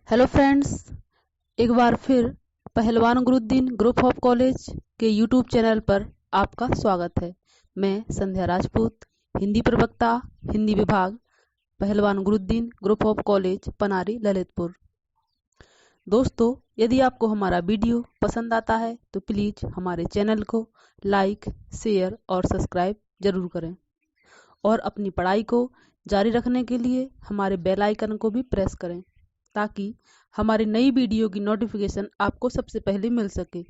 Hello friends, एक बार फिर पहलवान गुरुद्दीन ग्रुप ऑफ कॉलेज के यूट्यूब चैनल पर आपका स्वागत है। मैं संध्या राजपूत, हिंदी प्रवक्ता, हिंदी विभाग, Pahalwan Guruddin group of college, Panari, Lalitpur. दोस्तों, यदि आपको हमारा वीडियो पसंद आता है तो प्लीज हमारे चैनल को लाइक, शेयर और सब्सक्राइब जरूर करें और अपनी पढ़ाई को जारी रखने के लिए हमारे बेल आइकन को भी प्रेस करें ताकि हमारी नई वीडियो की नोटिफिकेशन आपको सबसे पहले मिल सके।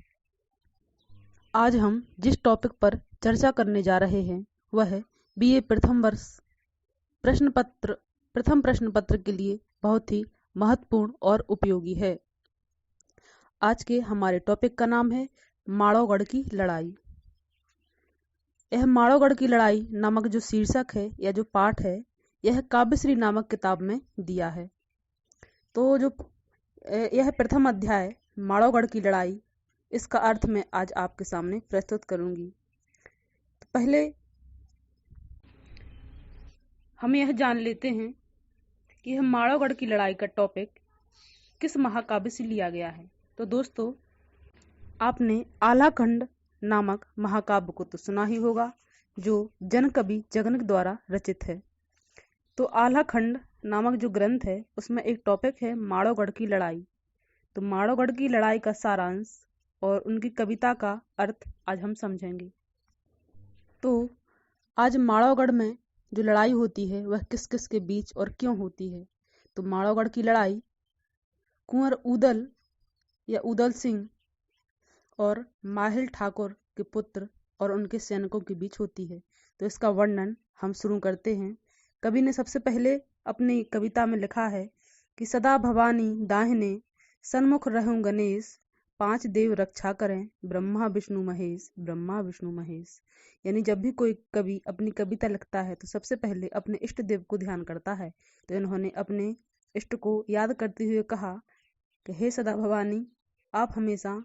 आज हम जिस टॉपिक पर चर्चा करने जा रहे हैं वह है बीए प्रथम वर्ष प्रथम प्रश्न पत्र के लिए बहुत ही महत्वपूर्ण और उपयोगी है। आज के हमारे टॉपिक का नाम है माड़ोगढ़ की लड़ाई। यह माड़ोगढ़ की लड़ाई नामक जो शीर्षक है या जो पाठ है, यह काव्यश्री नामक किताब में दिया है। तो जो यह प्रथम अध्याय माड़ोगढ़ की लड़ाई, इसका अर्थ मैं आज आपके सामने प्रस्तुत करूंगी। तो पहले हम यह जान लेते हैं कि यह माड़ोगढ़ की लड़ाई का टॉपिक किस महाकाव्य से लिया गया है। तो दोस्तों, आपने आल्हाखंड नामक महाकाव्य को तो सुना ही होगा, जो जनकवि जगन द्वारा रचित है। तो आल्हाखंड नामक जो ग्रंथ है उसमें एक टॉपिक है माड़ोगढ़ की लड़ाई। तो माड़ोगढ़ की लड़ाई का सारांश और उनकी कविता का अर्थ आज हम समझेंगे। तो आज माड़ोगढ़ में जो लड़ाई होती है वह किस किस के बीच और क्यों होती है। तो माड़ोगढ़ की लड़ाई कुंवर उदल या उदल सिंह और माहिल ठाकुर के पुत्र और उनके सैनिकों के बीच होती है। तो इसका वर्णन हम शुरू करते हैं। कवि ने सबसे पहले अपनी कविता में लिखा है कि सदा भवानी दाहिने सन्मुख रहूं गणेश, पांच देव रक्षा करें ब्रह्मा विष्णु महेश, ब्रह्मा विष्णु महेश। यानी जब भी कोई कवि अपनी कविता लिखता है तो सबसे पहले अपने इष्ट देव को ध्यान करता है। तो इन्होंने अपने इष्ट को याद करते हुए कहा कि हे सदा भवानी, आप हमेशा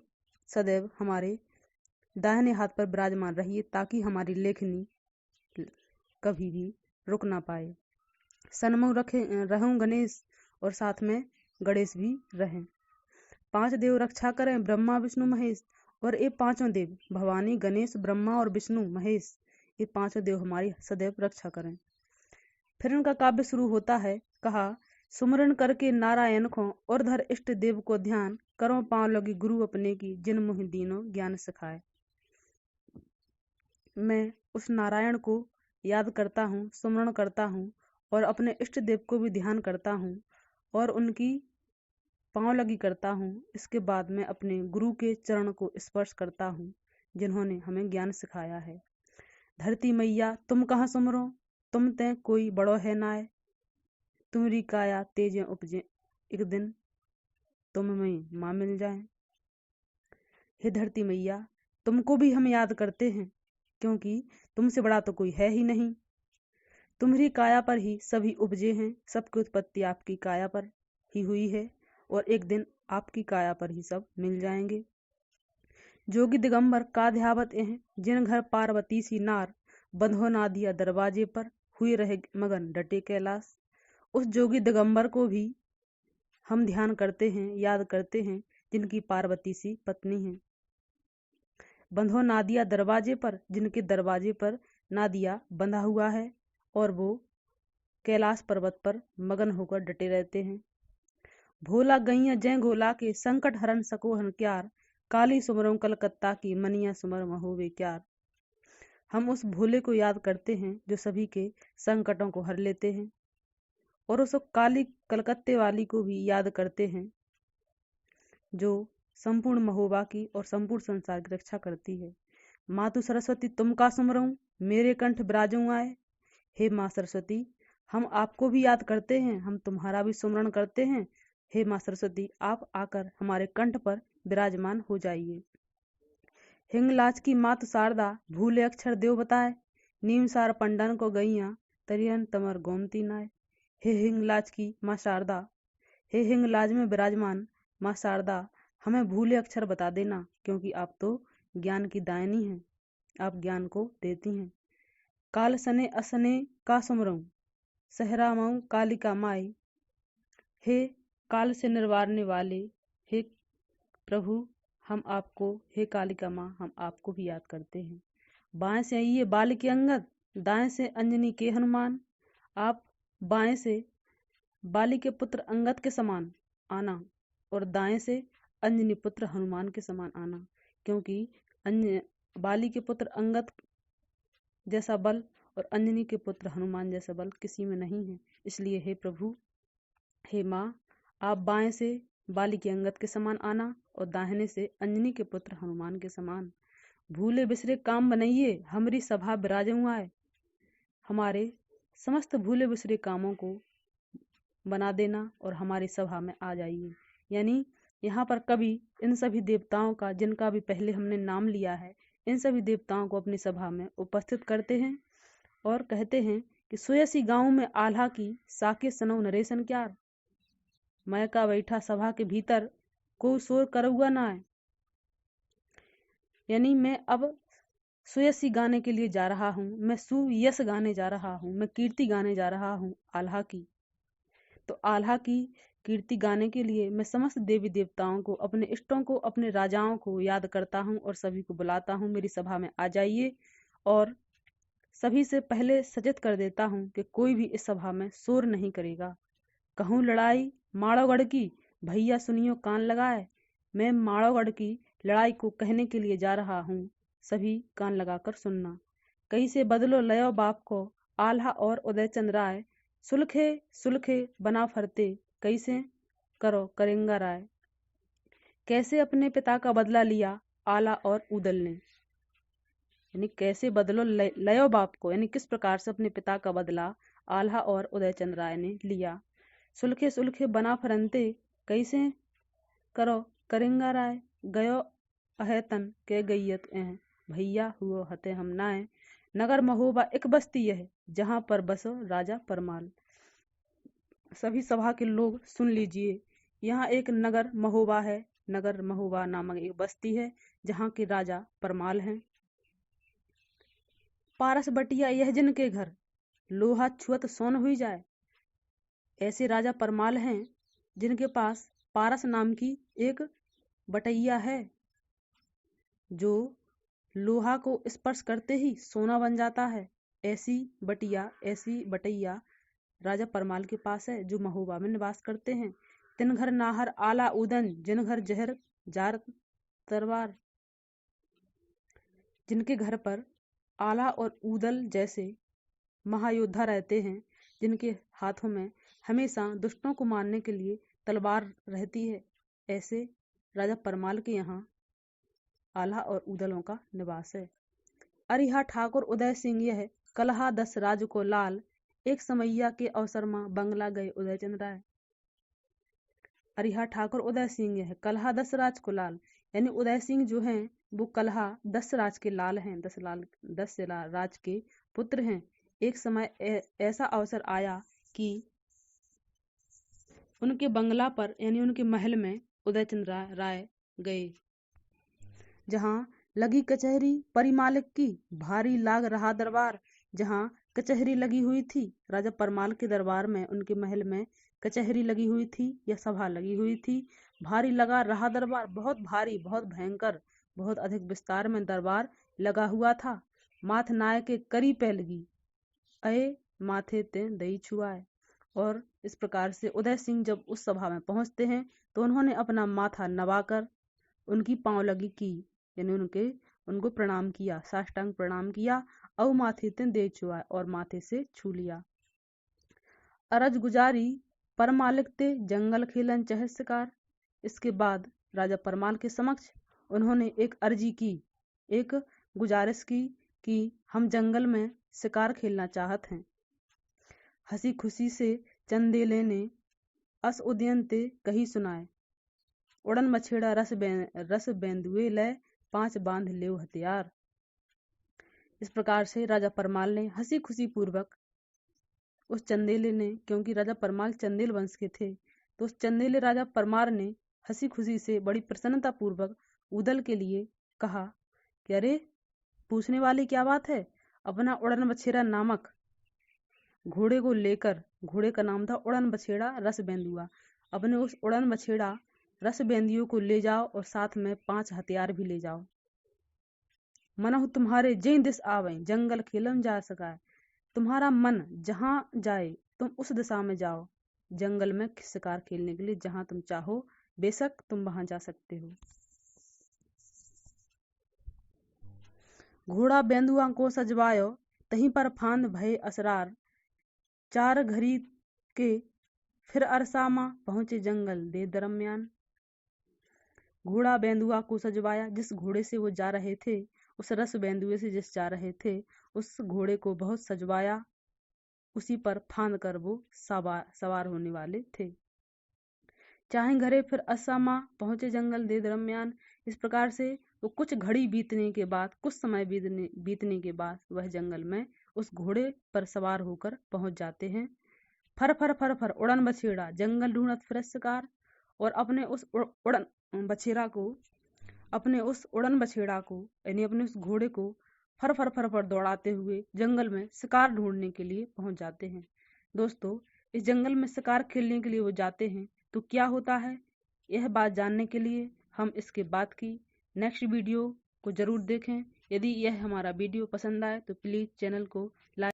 सदैव हमारे दाहिने हाथ पर विराजमान रहिए ताकि हमारी लेखनी कभी भी रुक ना पाए। सन्मुख रहूं गणेश और साथ में गणेश भी रहें। पांच देव रक्षा करें ब्रह्मा विष्णु महेश, और ये पांचों देव भवानी गणेश ब्रह्मा और विष्णु महेश, ये पांचों देव हमारी सदैव रक्षा करें। फिर उनका काव्य शुरू होता है। कहा, सुमरन करके नारायण को और धर इष्ट देव को ध्यान, करो पांव लगी गुरु अपने की, जिन मुहि दीनो ज्ञान सिखाए। मैं उस नारायण को याद करता हूँ, सुमरण करता हूँ और अपने इष्ट देव को भी ध्यान करता हूँ और उनकी पांव लगी करता हूँ। इसके बाद मैं अपने गुरु के चरण को स्पर्श करता हूँ जिन्होंने हमें ज्ञान सिखाया है। धरती मैया तुम कहाँ सुमरो, तुम ते कोई बड़ो है नाय, तुम्हारी काया तेज उपजे, एक दिन तुम में माँ मिल जाए। हे धरती मैया, तुमको भी हम याद करते हैं क्योंकि तुमसे बड़ा तो कोई है ही नहीं। तुम्हारी काया पर ही सभी उपजे हैं, सबकी उत्पत्ति आपकी काया पर ही हुई है और एक दिन आपकी काया पर ही सब मिल जाएंगे। जोगी दिगंबर का ध्यावत हैं, जिन घर पार्वती सी नार, बंधो ना दिया दरवाजे पर, हुए रहे मगन डटे कैलाश। उस जोगी दिगंबर को भी हम ध्यान करते हैं, याद करते हैं, जिनकी पार्वती सी पत्नी है। बंधो नादिया दरवाजे पर, जिनके दरवाजे पर नादिया बंधा हुआ है और वो कैलाश पर्वत पर मगन होकर डटे रहते हैं। भोला गैया जय गोला के, संकट हरण सको हनक्यार, काली सुमरम कलकत्ता की, मनिया सुमर महोवे क्यार। हम उस भोले को याद करते हैं जो सभी के संकटों को हर लेते हैं और उस काली कलकत्ते वाली को भी याद करते हैं जो संपूर्ण महोबा की और संपूर्ण संसार की रक्षा करती है। मातु सरस्वती तुम का सुमरऊं, मेरे कंठ विराजूं आए। हे माँ सरस्वती, हम आपको भी याद करते हैं, हम तुम्हारा भी सुमरण करते हैं। हे माँ सरस्वती, आप आकर हमारे कंठ पर विराजमान हो जाइए। हिंगलाज की मातु शारदा, भूले अक्षर देव बताए, नीम सार पंडन को गैया, तरियन तमर गोमती नाय। हे हिंगलाज की माँ शारदा, हे हिंगलाज में विराजमान माँ शारदा, हमें भूले अक्षर बता देना क्योंकि आप तो ज्ञान की दायनी हैं, आप ज्ञान को देती हैं। काल सने असने का सुमरऊं, सहरा मऊ कालिका माई। हे काल से निर्वारने वाले हे प्रभु, हम आपको, हे कालिका माँ, हम आपको भी याद करते हैं। बाएं से आइए बाल के अंगद, दाएं से अंजनी के हनुमान। आप बाएं से बाली के पुत्र अंगद के समान आना और दाएं से अंजनी पुत्र हनुमान के समान आना, क्योंकि बाली के पुत्र अंगद जैसा बल और अंजनी के पुत्र हनुमान जैसा बल किसी में नहीं है। इसलिए हे प्रभु, हे माँ, आप बाएं से बाली के अंगद के समान आना और दाहिने से अंजनी के पुत्र हनुमान के समान। भूले बिसरे काम बनाइए, हमारी सभा विराजऊ आए। हमारे समस्त भूले बिसरे कामों को बना देना और हमारी सभा में आ जाइए। यानी यहाँ पर कवि इन सभी देवताओं का, जिनका भी पहले हमने नाम लिया है, इन सभी देवताओं को अपनी सभा में उपस्थित करते हैं और कहते हैं कि सोयसी गांव में आल्हा की, साके सनौ नरेशन क्यार। मैं का बैठा सभा के भीतर, को शोर करुआ ना है। यानी मैं अब सुयसी गाने के लिए जा रहा हूँ, मैं सुयस गाने जा रहा हूँ, मैं कीर्ति गाने जा रहा हूँ आल्हा की। तो आल्हा की कीर्ति गाने के लिए मैं समस्त देवी देवताओं को, अपने इष्टों को, अपने राजाओं को याद करता हूँ और सभी को बुलाता हूँ, मेरी सभा में आ जाइए। और सभी से पहले सचेत कर देता हूँ कि कोई भी इस सभा में शोर नहीं करेगा। कहूँ लड़ाई माड़ोगढ़ की, भैया सुनियो कान लगाए। मैं माड़ोगढ़ की लड़ाई को कहने के लिए जा रहा हूँ, सभी कान लगाकर सुनना। कहीं से बदलो लयो बाप को, आल्हा और उदयचंद राय। सुलखे सुलखे बना फरते, कैसे करो करेंगा राय। कैसे अपने पिता का बदला लिया आला और उदल ने। यानी कैसे बदलो लयो बाप को, यानी किस प्रकार से अपने पिता का बदला आल्हा और उदयचंद राय ने लिया। सुलखे सुलखे बना फरंते, कैसे करो करेंगा राय। गयो अहेतन के गैयत भैया हुओ हते हम नाए। नगर महोबा एक बस्ती यह, जहां पर बसो राजा परमाल। सभी सभा के लोग सुन लीजिए, यहाँ एक नगर महोबा है। नगर महोबा नामक एक बस्ती है जहाँ के राजा परमाल हैं। पारस बटिया यह जिनके घर, लोहा छुअत सोन हुई जाए। ऐसे राजा परमाल हैं जिनके पास पारस नाम की एक बटैया है, जो लोहा को स्पर्श करते ही सोना बन जाता है। ऐसी बटैया राजा परमाल के पास है, जो महोबा में निवास करते हैं। तिन घर नाहर आला उदन, जिन घर जहर जार तरवार। जिनके घर पर आला और ऊदल जैसे महायोद्धा रहते हैं, जिनके हाथों में हमेशा दुष्टों को मारने के लिए तलवार रहती है, ऐसे राजा परमाल के यहाँ आल्हा और ऊदलों का निवास है। अरिहा ठाकुर उदय सिंह यह, कलहा दस राज को लाल। एक समैया के अवसर में बंगला गए उदयचंद राय। अरिहा ठाकुर उदय सिंह यह, कलहा दस राज को लाल। यानी उदय सिंह जो हैं वो कलहा 10 राज के लाल हैं, 10 राज के पुत्र हैं। एक समय ऐसा अवसर आया कि उनके बंगला पर, यानी उनके महल में उदयचंद राय गए, जहां लगी कचहरी परिमालिक की, भारी लाग रहा दरबार। जहां कचहरी लगी हुई थी राजा परमाल के दरबार में, उनके महल में कचहरी लगी हुई थी या सभा लगी हुई थी। भारी लगा रहा दरबार, बहुत भारी, बहुत भयंकर, बहुत अधिक विस्तार में दरबार लगा हुआ था। माथ नाय के करी पैलगी, अये माथे ते दई छुआए। और इस प्रकार से उदय सिंह जब उस सभा में पहुंचते हैं तो उन्होंने अपना माथा नवाकर उनकी पांव लगी की, यानी उनको प्रणाम किया, साष्टांग प्रणाम किया। औ माथे ते दे छुआए, और माथे से छू लिया। अरज गुजारी परमालिक ते जंगल खेलन चह शिकार। इसके बाद राजा परमाल के समक्ष उन्होंने एक अर्जी की, एक गुजारिश की कि हम जंगल में शिकार खेलना चाहत हैं। हंसी खुशी से चंदेले ने अस उदयन ते कही सुनाए। उड़न मछेड़ा रस बेंदुए लय, 5 बांध लेव हथियार। इस प्रकार से राजा परमाल ने हंसी खुशी पूर्वक उस चंदेले ने, क्योंकि राजा परमाल चंदेल वंश के थे, तो उस चंदेले राजा परमार ने हंसी खुशी से बड़ी प्रसन्नता पूर्वक उदल के लिए कहा कि अरे पूछने वाली क्या बात है। अपना उड़न बछेरा नामक घोड़े को लेकर, घोड़े का नाम था उड़न बछेड़ा रस बेंदुआ, अपने उस उड़न बछेड़ा रसबेंदियों को ले जाओ और साथ में 5 हथियार भी ले जाओ। मनहु तुम्हारे जई दिस आवे, जंगल खेलम जा सकाय। तुम्हारा मन जहाँ जाए तुम उस दिशा में जाओ। जंगल में शिकार खेलने के लिए जहाँ तुम चाहो बेशक तुम वहां जा सकते हो। घोड़ा बेंदुआ को सजवायो, तहीं पर फांद भय असरार। 4 घड़ी के फिर अरसामा पहुंचे जंगल दे दरम्यान। घोड़ा बेंदुआ को सजवाया, जिस घोड़े से वो जा रहे थे, उस रस बेंदुए से जिस जा रहे थे, उस घोड़े को बहुत सजवाया। उसी पर फांद कर वो सवार होने वाले थे। चाहे घरे फिर असामा पहुंचे जंगल दे दरम्यान। इस प्रकार से वो कुछ घड़ी बीतने के बाद, कुछ समय बीतने के बाद वह जंगल में उस घोड़े पर सवार होकर पहुंच जाते हैं। फर फर फर फर उड़न बछेड़ा जंगल ढूंढत फिर शिकार। और अपने उस उड़न बछेड़ा को यानी अपने उस घोड़े को फर फर फर फर दौड़ाते हुए जंगल में शिकार ढूंढने के लिए पहुंच जाते हैं। दोस्तों, इस जंगल में शिकार खेलने के लिए वो जाते हैं तो क्या होता है, यह बात जानने के लिए हम इसके बाद की नेक्स्ट वीडियो को जरूर देखें। यदि यह हमारा वीडियो पसंद आए तो प्लीज चैनल को लाइक